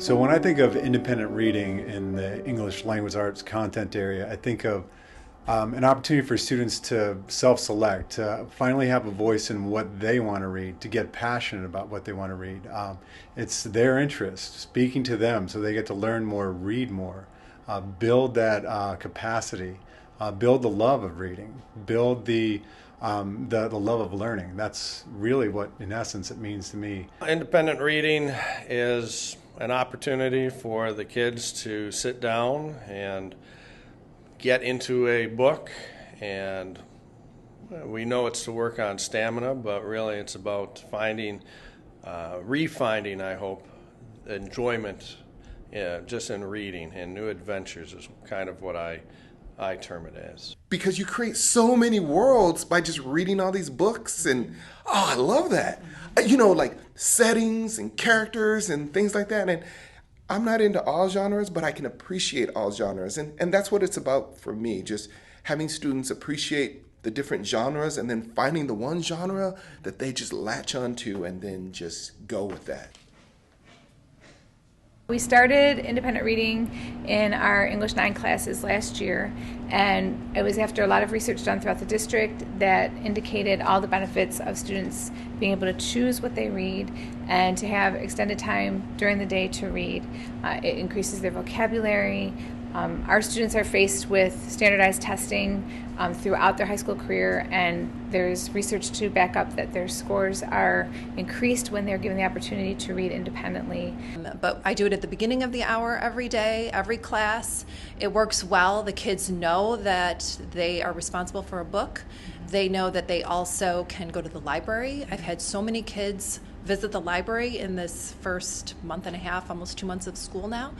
So when I think of independent reading in the English language arts content area, I think of an opportunity for students to self-select, to finally have a voice in what they want to read, to get passionate about what they want to read. It's their interest, speaking to them so they get to learn more, read more, build that capacity, build the love of reading, build the love of learning. That's really what, in essence, it means to me. Independent reading is an opportunity for the kids to sit down and get into a book, and we know it's to work on stamina, but really it's about finding, refinding, I hope, enjoyment just in reading, and new adventures is kind of what I term it as. Because you create so many worlds by just reading all these books, and I love that. Like settings and characters and things like that. And I'm not into all genres, but I can appreciate all genres. And that's what it's about for me, just having students appreciate the different genres and then finding the one genre that they just latch onto and then just go with that. We started independent reading in our English 9 classes last year, and it was after a lot of research done throughout the district that indicated all the benefits of students being able to choose what they read and to have extended time during the day to read. It increases their vocabulary. Our students are faced with standardized testing throughout their high school career, and there's research to back up that their scores are increased when they're given the opportunity to read independently. But I do it at the beginning of the hour every day, every class. It works well. The kids know that they are responsible for a book. They know that they also can go to the library. I've had so many kids visit the library in this first month and a half, almost 2 months of school now.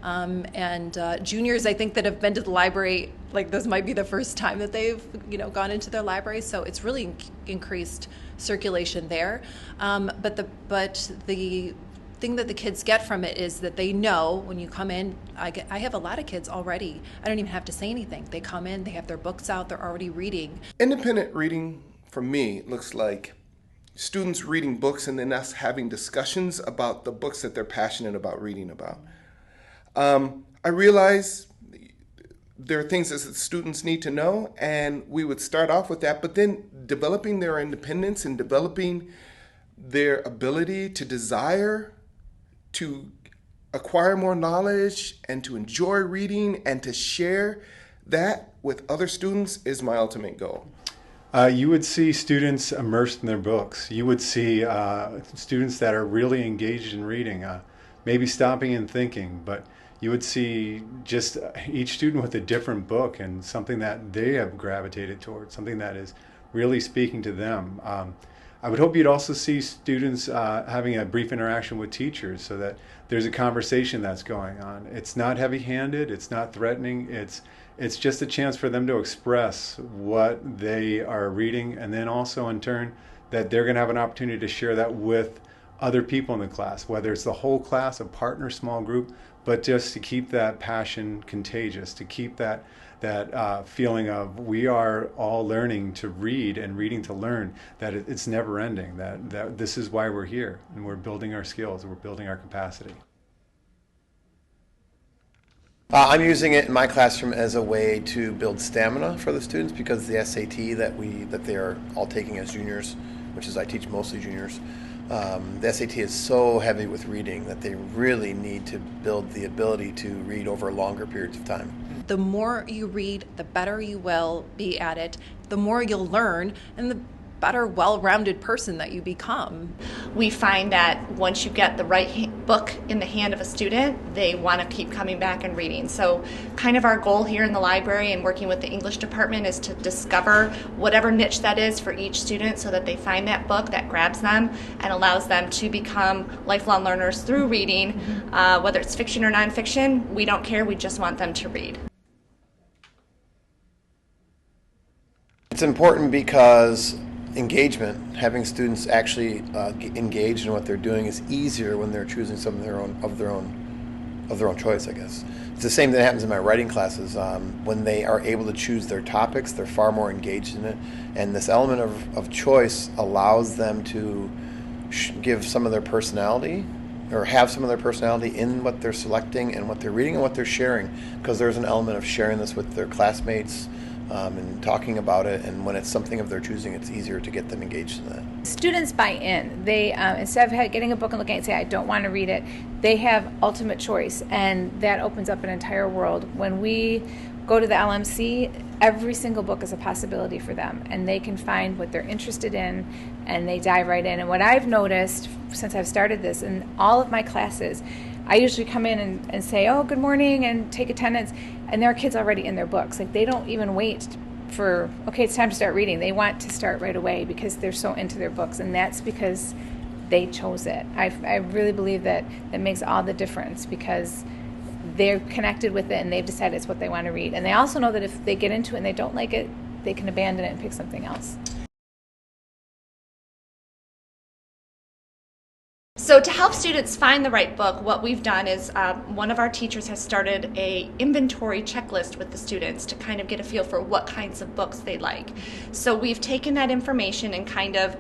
And juniors, I think, that have been to the library, like this might be the first time that they've gone into their library. So it's really increased circulation there. But the thing that the kids get from it is that they know when you come in, I have a lot of kids already, I don't even have to say anything. They come in, they have their books out, they're already reading. Independent reading, for me, looks like students reading books and then us having discussions about the books that they're passionate about reading about. I realize there are things that students need to know, and we would start off with that, but then developing their independence and developing their ability to desire to acquire more knowledge and to enjoy reading and to share that with other students is my ultimate goal. You would see students immersed in their books. You would see students that are really engaged in reading, maybe stopping and thinking, but you would see just each student with a different book and something that they have gravitated towards, something that is really speaking to them. I would hope you'd also see students having a brief interaction with teachers so that there's a conversation that's going on. It's not heavy-handed, it's not threatening, it's just a chance for them to express what they are reading, and then also in turn that they're going to have an opportunity to share that with other people in the class, whether it's the whole class, a partner, small group, but just to keep that passion contagious, to keep that feeling of we are all learning to read and reading to learn, that it's never ending, that this is why we're here, and we're building our skills, we're building our capacity. I'm using it in my classroom as a way to build stamina for the students, because the SAT that they are all taking as juniors, which is I teach mostly juniors, the SAT is so heavy with reading that they really need to build the ability to read over longer periods of time. The more you read, the better you will be at it, the more you'll learn, and the better, well-rounded person that you become. We find that once you get the right book in the hand of a student, they want to keep coming back and reading. So kind of our goal here in the library and working with the English department is to discover whatever niche that is for each student so that they find that book that grabs them and allows them to become lifelong learners through reading. Whether it's fiction or nonfiction, we don't care, we just want them to read. It's important because engagement, having students actually engaged in what they're doing, is easier when they're choosing some of their own choice, I guess. It's the same that happens in my writing classes. When they are able to choose their topics, they're far more engaged in it, and this element of choice allows them to give some of their personality or have some of their personality in what they're selecting and what they're reading and what they're sharing, because there's an element of sharing this with their classmates and talking about it, and when it's something of their choosing, it's easier to get them engaged in that. Students buy in. They instead of getting a book and looking at it and say, I don't want to read it, they have ultimate choice, and that opens up an entire world. When we go to the LMC, every single book is a possibility for them, and they can find what they're interested in, and they dive right in. And what I've noticed since I've started this in all of my classes, I usually come in and say, oh, good morning, and take attendance, and there are kids already in their books. Like, they don't even wait for, okay, it's time to start reading. They want to start right away because they're so into their books, and that's because they chose it. I really believe that makes all the difference, because they're connected with it and they've decided it's what they want to read. And they also know that if they get into it and they don't like it, they can abandon it and pick something else. So to help students find the right book, what we've done is one of our teachers has started a inventory checklist with the students to kind of get a feel for what kinds of books they like. So we've taken that information and kind of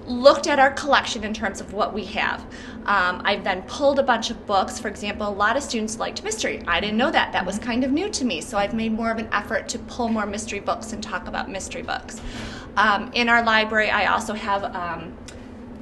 looked at our collection in terms of what we have. I've then pulled a bunch of books. For example, a lot of students liked mystery. I didn't know that. That was kind of new to me. So I've made more of an effort to pull more mystery books and talk about mystery books. In our library, I also have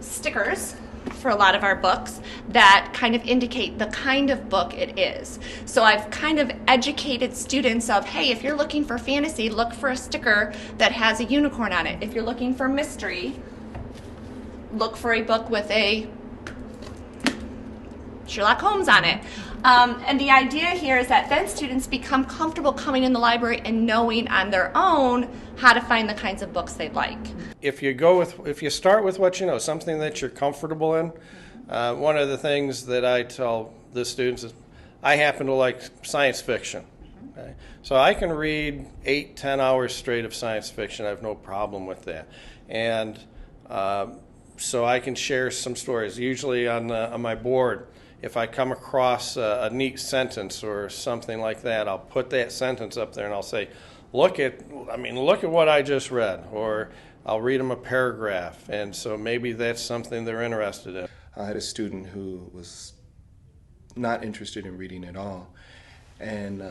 stickers for a lot of our books that kind of indicate the kind of book it is. So I've kind of educated students of, hey, if you're looking for fantasy, look for a sticker that has a unicorn on it. If you're looking for mystery, look for a book with a Sherlock Holmes on it. And the idea here is that then students become comfortable coming in the library and knowing on their own how to find the kinds of books they like. If you start with what you know, something that you're comfortable in, one of the things that I tell the students is I happen to like science fiction. Okay? So I can read 8-10 hours straight of science fiction. I have no problem with that. And so I can share some stories. Usually on my board, if I come across a neat sentence or something like that, I'll put that sentence up there and I'll say, look at what I just read, or I'll read them a paragraph, and so maybe that's something they're interested in. I had a student who was not interested in reading at all, and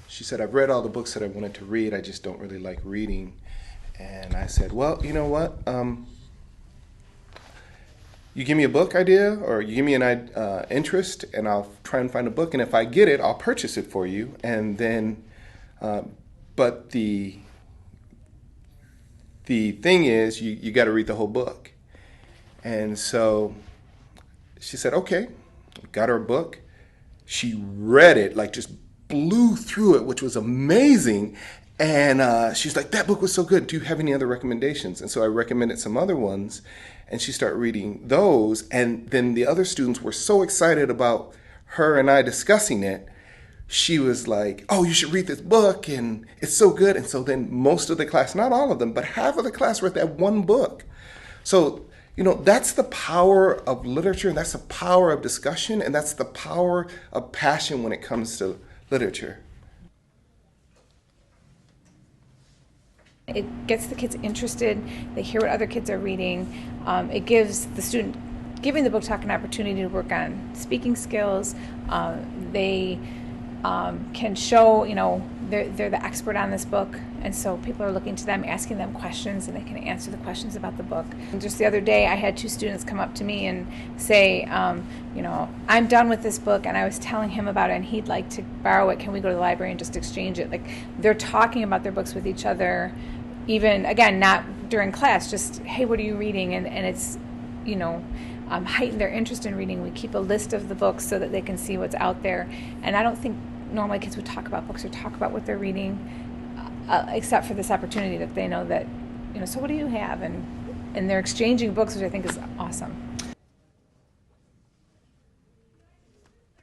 she said, I've read all the books that I wanted to read, I just don't really like reading. And I said, well, you know what, you give me a book idea, or you give me an interest, and I'll try and find a book, and if I get it, I'll purchase it for you, and then but the thing is, you got to read the whole book. And so she said, okay, got her a book. She read it, like just blew through it, which was amazing. And she's like, that book was so good. Do you have any other recommendations? And so I recommended some other ones, and she started reading those. And then the other students were so excited about her and I discussing it. She was like, oh, you should read this book, and it's so good. And so then most of the class, not all of them, but half of the class read that one book. So, you know, that's the power of literature, and that's the power of discussion, and that's the power of passion when it comes to literature. It gets the kids interested. They hear what other kids are reading. It gives the student, giving the book talk an opportunity to work on speaking skills. They can show, you know, they're the expert on this book, and so people are looking to them, asking them questions, and they can answer the questions about the book. And just the other day, I had 2 students come up to me and say, you know, I'm done with this book, and I was telling him about it, and he'd like to borrow it. Can we go to the library and just exchange it? Like, they're talking about their books with each other, even, again, not during class, just, hey, what are you reading? And it's, you know, heighten their interest in reading. We keep a list of the books so that they can see what's out there. And I don't think normally kids would talk about books or talk about what they're reading, except for this opportunity that they know that, you know, so what do you have? And they're exchanging books, which I think is awesome.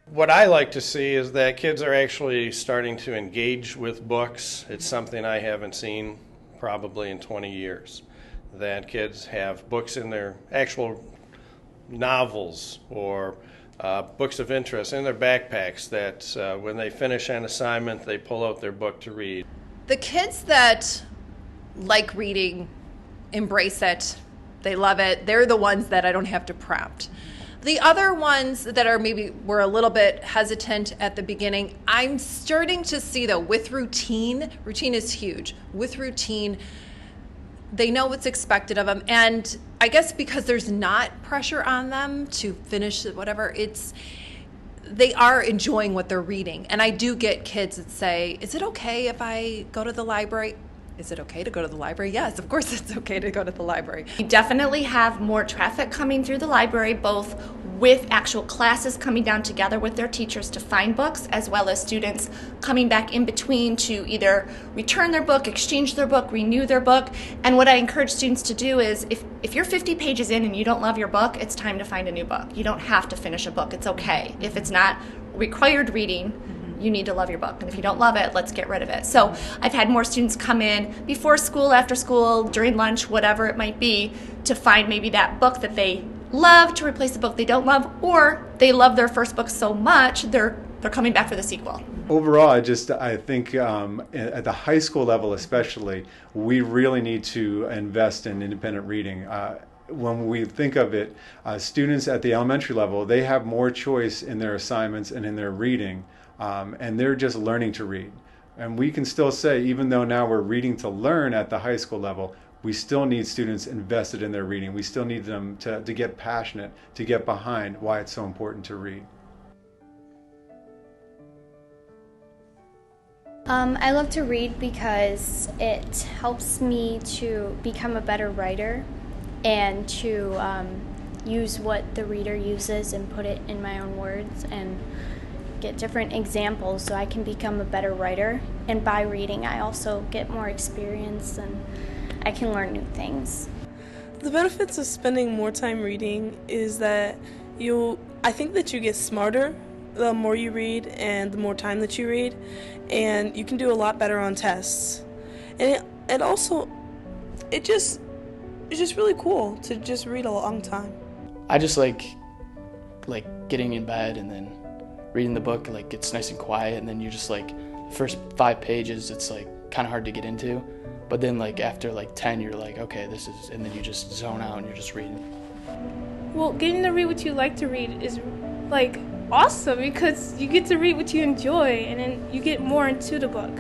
What I like to see is that kids are actually starting to engage with books. It's something I haven't seen probably in 20 years, that kids have books in their actual novels or books of interest in their backpacks that when they finish an assignment, they pull out their book to read. The kids that like reading, embrace it, they love it, they're the ones that I don't have to prompt. The other ones that are maybe were a little bit hesitant at the beginning, I'm starting to see though with routine is huge. With routine, they know what's expected of them, and I guess because there's not pressure on them to finish whatever, they are enjoying what they're reading. And I do get kids that say, is it okay if I go to the library? Is it okay to go to the library? Yes, of course it's okay to go to the library. We definitely have more traffic coming through the library, both with actual classes coming down together with their teachers to find books, as well as students coming back in between to either return their book, exchange their book, renew their book. And what I encourage students to do is, if you're 50 pages in and you don't love your book, it's time to find a new book. You don't have to finish a book. It's okay. If it's not required reading, you need to love your book. And if you don't love it, let's get rid of it. So I've had more students come in before school, after school, during lunch, whatever it might be, to find maybe that book that they love to replace the book they don't love, or they love their first book so much they're coming back for the sequel. Overall, I think at the high school level especially, we really need to invest in independent reading. When we think of it, students at the elementary level, they have more choice in their assignments and in their reading, and they're just learning to read. And we can still say, even though now we're reading to learn at the high school level, we still need students invested in their reading. We still need them to get passionate, to get behind why it's so important to read. I love to read because it helps me to become a better writer and to use what the reader uses and put it in my own words and get different examples so I can become a better writer. And by reading, I also get more experience and I can learn new things. The benefits of spending more time reading is that I think that you get smarter the more you read and the more time that you read, and you can do a lot better on tests. And it's just really cool to just read a long time. I just like getting in bed and then reading the book. Like, it's nice and quiet, and then you're just like, the first 5 pages it's like kind of hard to get into, but then like after like 10 you're like, okay, and then you just zone out and you're just reading. Well, getting to read what you like to read is like awesome because you get to read what you enjoy and then you get more into the book.